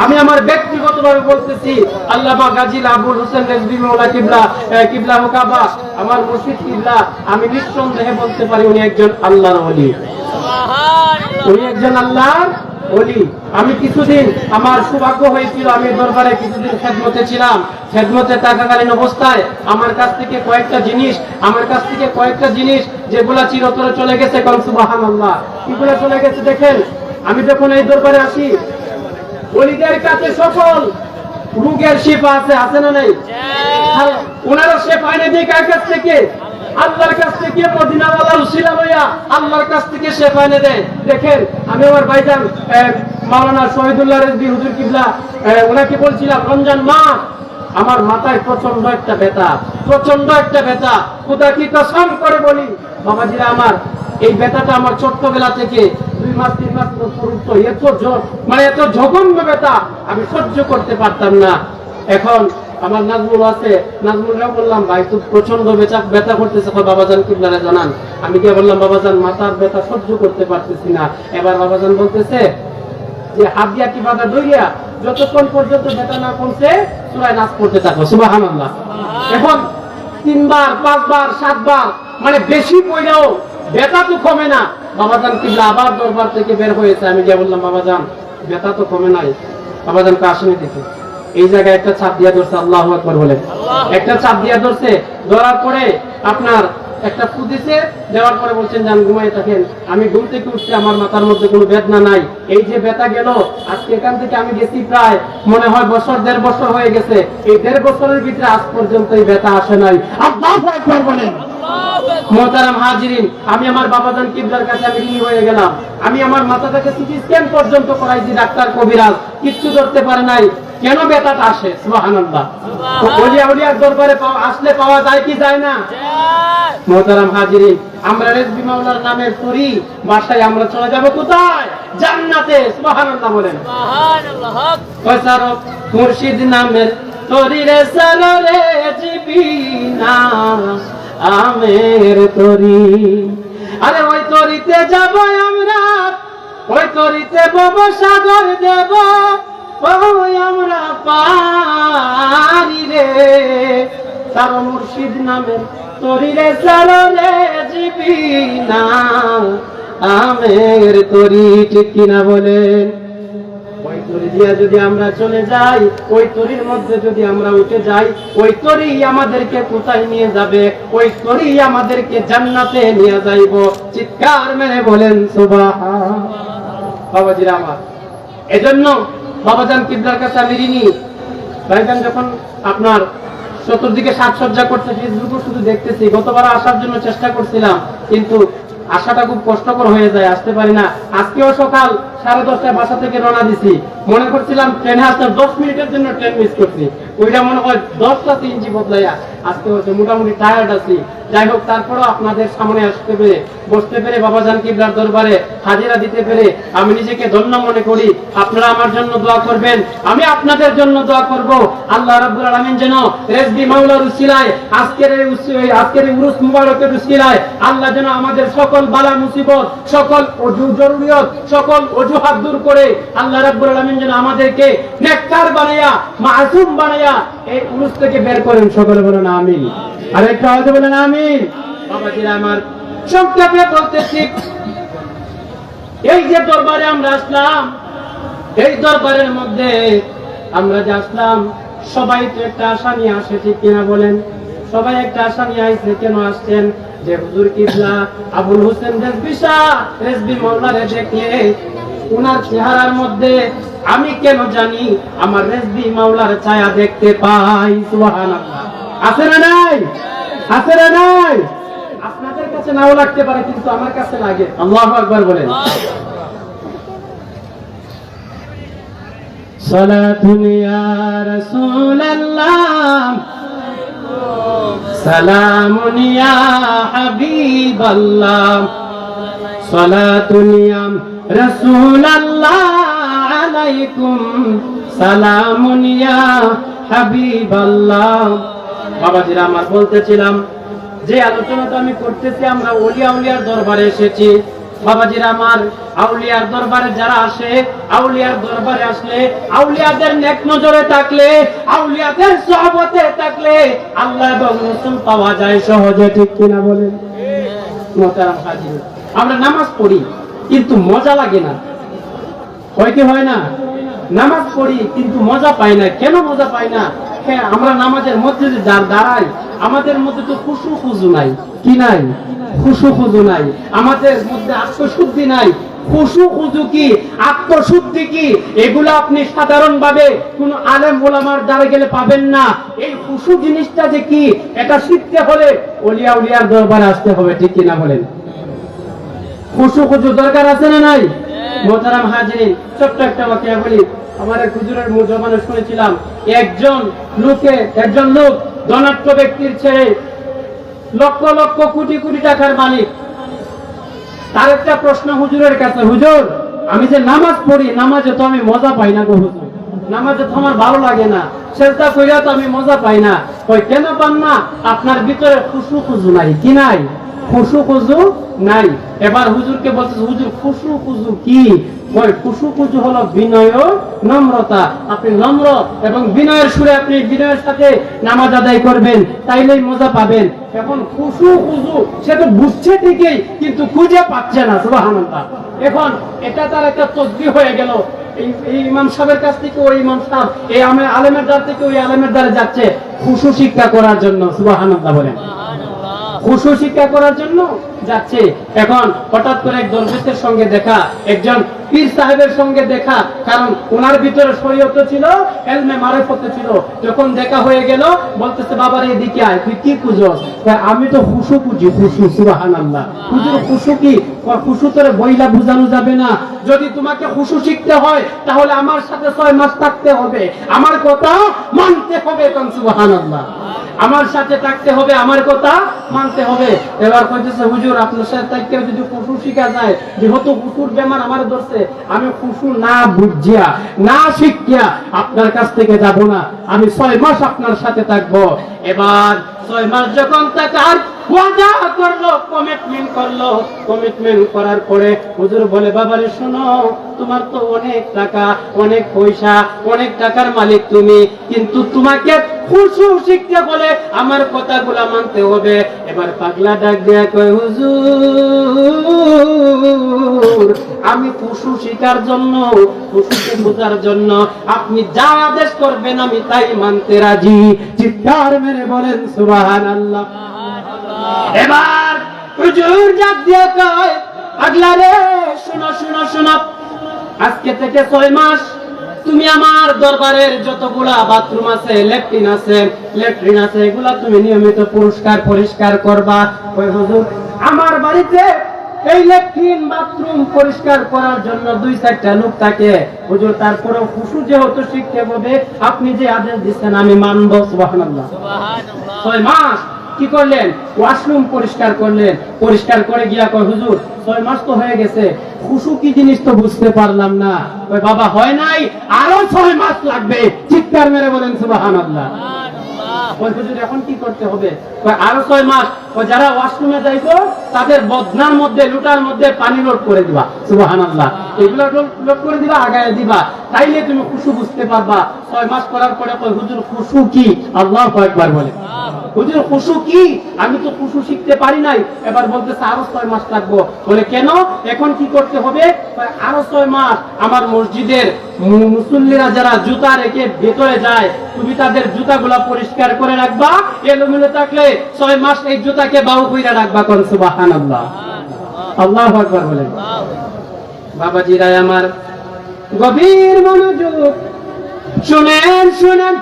আমি আমার ব্যক্তিগতভাবে বলতেছি, আল্লামা গাজী আবুল হোসেন রেজভী মাওলা কিবলা মুকাবা আমার মুর্শিদ কিবলা, আমি নিঃসন্দেহে বলতে পারি উনি একজন আল্লাহর ওলি। উনি একজন আল্লাহর ওলি। আমি কিছুদিন আমার সৌভাগ্য হয়েছিল, আমি দরবারে কিছুদিন খেদমতে ছিলাম। খেদমতে থাকাকালীন অবস্থায় আমার কাছ থেকে কয়েকটা জিনিস যেগুলা চিরতরে চলে গেছে, কারণ সুবহানাল্লাহ, কিগুলা চলে গেছে দেখেন। আমি যখন এই দরবারে আসি, ওলিদের কাছে সকল রোগের শিফা আছে না নাই? ওনারা শিফা এনে দেয় কার কাছ থেকে? আল্লাহর কাছ থেকে। মদিনাওয়ালার উসিলা লইয়া আল্লাহর কাছ থেকে শিফা এনে দেয়। দেখেন, আমি আমার ভাইজান মাওলানা শহীদুল্লাহ রেজভী হুজুর কিবলা ওনাকে বলছিলাম, রমজান মাস আমার মাথায় প্রচন্ড একটা ব্যথা। খোদা কি কসম করে বলি বাবাজিরা, আমার এই ব্যথাটা আমার ছোট্টবেলা থেকে 2 মাস 3 মাস পর্যন্ত এত জঘন্য ব্যথা আমি সহ্য করতে পারতাম না। এখন আমার নাজমুল আছে, নাজমুলরাও বললাম, ভাই তো প্রচন্ড ব্যথা করতেছে, বাবাজান কিবলারে জানান। আমি গিয়ে বললাম, বাবাজান মাথার ব্যথা সহ্য করতে পারতেছি না। এবার বাবাজান বলতেছে যে হাত দিয়া কি বাধা দইয়া যতক্ষণ পর্যন্ত ব্যথা না কমছে সূরা নাস পড়তে থাকো। সুবহানাল্লাহ। এখন 3 বার 5 বার 7 বার বেশি পড়লেও ব্যথা তো কমে না। বাবাজান কিবলা আবার দরবার থেকে বের হয়েছে। আমি গিয়ে বললাম, বাবাজান ব্যথা তো কমে নাই। বাবাজানকে আসেনি দেখি, এই জায়গায় একটা চাপ দিয়া ধরছে। আল্লাহু আকবার বলেন। একটা চাপ দিয়া ধরছে, ধরার পরে আপনার একটা ফু দিছে, দেওয়ার পরে বলছেন যান ঘুমাই থাকেন। আমি ঘুম থেকে উঠছি, আমার মাথার মধ্যে কোনো বেদনা নাই। এই যে ব্যথা গেল, আজকে এখান থেকে আমি গেছি প্রায় মনে হয় 1.5 বছর হয়ে গেছে। এই 1.5 বছরের ভিতরে আজ পর্যন্ত এই ব্যথা আসে নাই। আল্লাহু আকবার বলেন। মোহতারাম হাজিরিন, আমি আমার বাবাজান কিবলার কাছে আমি ঋণী হয়ে গেলাম। আমি আমার মাথাটাকে সিটি স্ক্যান পর্যন্ত করাইছি, ডাক্তার কবিরাজ কিচ্ছু ধরতে পারে নাই কেন ব্যথাটা আসে। সুবহানাল্লাহ। ওলিয়ার দরবারে আসলে পাওয়া যায় কি যায় না? মোহতারাম হাজিরিন, আমরা রেজভী মাওলার নামের তরি বাসায় আমরা চলে যাব কোথায়? জান্নাতে। সুবহানাল্লাহ বলেন। সুবহানাল্লাহ। কয়সারক মুর্শিদ নামের তরি রে সালো রে জিবিনা আমের তরি। আরে ওই তরিতে যাব আমরা, ওই তরিতে বব সাগর দেব, ওই আমরা পারি রে। তার মুর্শিদ নামের তরি রে সালো রে জিবিনা আমের তরি। ঠিক কিনা বলেন? ওই তরি দিয়া যদি আমরা চলে যাই, ওই তরির মধ্যে যদি আমরা উঠে যাই, ওই তরি আমাদেরকে কোথায় নিয়ে যাবে? ওই তরি আমাদেরকে জান্নাতে নিয়ে যাইব। চিৎকার মেরে বলেন সুবহান। বাবাজিরা আমার, এজন্য বাবাজান কিবলার কাছে আমি ঋণী। ভাইজান যখন আপনার চতুর্দিকে সাজসজ্জা করছে, ফেসবুকে শুধু দেখতেছি। গতবার আসার জন্য চেষ্টা করছিলাম, কিন্তু আসাটা খুব কষ্টকর হয়ে যায়, আসতে পারি না। আজকেও সকাল 10:30টায় বাসা থেকে রওনা দিছি। মনে করছিলাম ট্রেনে আসতে 10 মিনিটের জন্য ট্রেন মিস করছি। ওইটা মনে হয় 10টা ইঞ্চি বদলাইয়া আজকে হচ্ছে মোটামুটি টায়ার্ড আছি। যাই হোক, তারপরেও আপনাদের সামনে আসতে পেরে, বসতে পেরে, বাবাজান কিবলার দরবারে হাজিরা দিতে পেরে আমি নিজেকে ধন্য মনে করি। আপনারা আমার জন্য দোয়া করবেন, আমি আপনাদের জন্য দোয়া করব। আল্লাহ রাব্বুল আলামিন যেন রেজভী মাওলার উসিলায় আজকের এই উরুস মুবারকের উসিলায় আল্লাহ যেন আমাদের সকল বালা মুসিবত, সকল জরুরিয়ত, সকল অজুহাত দূর করে আল্লাহ রাব্বুল আলামিন যেন আমাদেরকে নেককার বানায়া, মাসুম বানায়া এই উরুস থেকে বের করেন। সকলে বলেন আমিন। আর একটা আওয়াজে বলেন আমিন। বাবাজিরা আমার, সংক্ষেপে বলতেছি, এই যে দরবারে আমরা আসলাম, এই দরবারের মধ্যে আমরা যে আসলাম, সবাই তো একটা আশা নিয়ে আসে। ঠিক কিনা বলেন? সবাই একটা আশা নিয়ে আসছে। কেন আসছেন? যে হুজুর কিবলা আবুল হোসেন রেজভী মাওলারে দেখলে উনার চেহারার মধ্যে আমি কেন জানি আমার রেজভী মাওলার ছায়া দেখতে পাই। সুবহানাল্লাহ। আছে না নাই? আছে না নাই? আপনাদের কাছে নাও লাগতে পারে, কিন্তু আমার কাছে লাগে। আল্লাহু আকবার বলেন। সালাতুন ইয়া রাসূলুল্লাহ, সালামুন ইয়া হাবিবাল্লাহ, সালাতুন ইয়া রাসূলুল্লাহ আলাইকুম, সালামুন ইয়া হাবিবাল্লাহ। বাবাজিরা আমার, বলতেছিলাম যে আলোচনাটা আমি করতেছি, আমরা ওলিয়া উলিয়ার দরবারে এসেছি। বাবাজিরা আমার, আউলিয়ার দরবারে যারা আসে, আউলিয়ার দরবারে আসলে, আউলিয়াদের নেক নজরে থাকলে, আউলিয়াদের সহবতে থাকলে আল্লাহ এবং রাসূল পাওয়া যায় সহজে, ঠিক কিনা বলেন? মোহতারাম হাজির, আমরা নামাজ পড়ি কিন্তু মজা লাগে না, হয় কি হয় না? নামাজ পড়ি কিন্তু মজা পাই না। কেন মজা পাই না? হ্যাঁ, আমরা নামাজের মধ্যে যে দাঁড়াই, আমাদের মধ্যে তো খুশু খুজু নাই। কি নাই? খুশু খুজু নাই। আমাদের মধ্যে আত্মশুদ্ধি নাই। খুশু খুজু কি, আত্মশুদ্ধি কি, এগুলো আপনি সাধারণ ভাবে কোন আলেম ওলামার দ্বারা গেলে পাবেন না। এই খুশু জিনিসটা যে কি, এটা শিখতে হলে ওলিয়া উলিয়ার দরবারে আসতে হবে, ঠিক কিনা বলেন? খুশু খুজু দরকার আছে না নাই? মোহতারাম হাজিরিন, ছোট্ট একটা বাকিয়া বলি। আমার এক হুজুরের জবানে শুনেছিলাম, একজন লোক ধনাঢ্য ব্যক্তির ছেলে, লক্ষ লক্ষ কোটি কোটি টাকার মালিক। তার একটা প্রশ্ন হুজুরের কাছে, হুজুর আমি যে নামাজ পড়ি, নামাজে তো আমি মজা পাই না গো হুজুর, নামাজে তো আমার ভালো লাগে না, সেজদা কইরা তো আমি মজা পাই না। কই কেন পান না? আপনার ভিতরে খুশু খুজু নাই। কি নাই? খুশু খুজু নাই। এবার হুজুরকে বলছে, হুজুর খুশু খুজু কি? ওই খুশু খুজু হলো বিনয় ও নম্রতা। আপনি নম্র এবং বিনয়ের সুরে আপনি বিনয়ের সাথে নামাজ আদায় করবেন, তাইলেই মজা পাবেন। এখন খুশু খুজু সে তো বুঝছে ঠিকই, কিন্তু খুঁজে পাচ্ছে না। সুবহানাল্লাহ। এখন এটা তার একটা তসবিহ হয়ে গেল। এই ইমাম সাহেবের কাছ থেকে ওই ইমাম সাহেব, এই আলেমের দ্বার থেকে ওই আলেমের দ্বারে যাচ্ছে খুশু শিক্ষা করার জন্য। সুবহানাল্লাহ বলেন। খুশু শিক্ষা করার জন্য যাচ্ছে। এখন হঠাৎ করে এক দরবেশের সঙ্গে দেখা, একজন পীর সাহেবের সঙ্গে দেখা, কারণ ওনার ভিতরে শরীয়ত ছিল, ইলমে মারিফত ছিল। যখন দেখা হয়ে গেল, বলতেছে বাবার এদিকে আয়, তুই কি খুঁজস? আমি তো খুশু খুঁজি। খুশু? সুবহানাল্লাহ। হুজুর খুশু কি? খুশু তোরে বইলা বুঝানো যাবে না। যদি তোমাকে খুশু শিখতে হয় তাহলে আমার সাথে 6 মাস থাকতে হবে, আমার কথা মানতে হবে। সুবহানাল্লাহ। আমার সাথে থাকতে হবে, আমার কথা মানতে হবে। এবার কইতেছে, হুজুর আপনার সাথে থাকতে যদি খুশু শিখা যায়, যেহেতু খুশুর বেমার আমার ধরছে, আমি খুশু না বুঝিয়া না শিখিয়া আপনার কাছ থেকে যাব না, আমি 6 মাস আপনার সাথে থাকবো। এবার 6 মাস যখন থাকার ওয়াদা করলো, কমিটমেন্ট করার পরে হুজুর বলে, বাবারে শোনো, তোমার তো অনেক টাকা, অনেক পয়সা, অনেক টাকার মালিক তুমি, কিন্তু তোমাকে খুশু শিখতে বলে আমার কথাগুলা মানতে হবে। এবার পাগলা ডাক দেয়া কয়, হুজুর আমি খুশু শিখার জন্য, খুশুকে বোঝার জন্য আপনি যা আদেশ করবেন আমি তাই মানতে রাজি। চিৎকার মেরে বলেন সুবহানাল্লাহ। এবার হুজুর ডাক দিয়ে কয়, পাগলা রে শোনো শোনো শোনো, আজকে থেকে 6 মাস তুমি আমার দরবারের যতগুলা বাথরুম আছে, ল্যাট্রিন আছে, এগুলা তুমি নিয়মিত পরিষ্কার করবা। ওই হুজুর আমার বাড়িতে এই ল্যাট্রিন বাথরুম পরিষ্কার করার জন্য 2-4টা লোক থাকে হুজুর, তারপরেও খুশু যেহেতু শিখতে হবে, আপনি যে আদেশ দিচ্ছেন আমি মানব। সুবহানাল্লাহ। 6 মাস কি করলেন? ওয়াশরুম পরিষ্কার করলেন। পরিষ্কার করে গিয়া কয়, হুজুর 6 মাস তো হয়ে গেছে, খুশু কি জিনিস তো বুঝতে পারলাম না। ওই বাবা হয় নাই, আরো 6 মাস লাগবে। চিৎকার মেরে বলেন সুবহানাল্লাহ। ওই হুজুর এখন কি করতে হবে? আরো 6 মাস। যারা ওয়াশরুমে যাইতো তাদের বদনার মধ্যে, লুটার মধ্যে পানি লোড করে দিবা। সুবহানাল্লাহ। এগুলো লোড করে দিবা, আগায় দিবা, তাইলে তুমি খুশু বুঝতে পারবা। 6 মাস করার পরে কয়, হুজুর খুশু কি? আল্লাহু আকবার বলে। হুজুর খুশু কি? আমি তো খুশু শিখতে পারি নাই। এবার বলতেছে আরো 6 মাস লাগবো। বলে কেন? এখন কি করতে হবে? আরো 6 মাস আমার মসজিদের মুসল্লিরা যারা জুতা রেখে ভেতরে যায়, তুমি তাদের জুতাগুলা পরিষ্কার করে রাখবা, এলোমেলো থাকলে 6 মাস এই জুতাকে বাউ কইরা রাখবা। কোন সুবহানাল্লাহ। আল্লাহু আকবার বলেন। বাবাজিরা আমার, গভীর মনোযোগ শুনেন।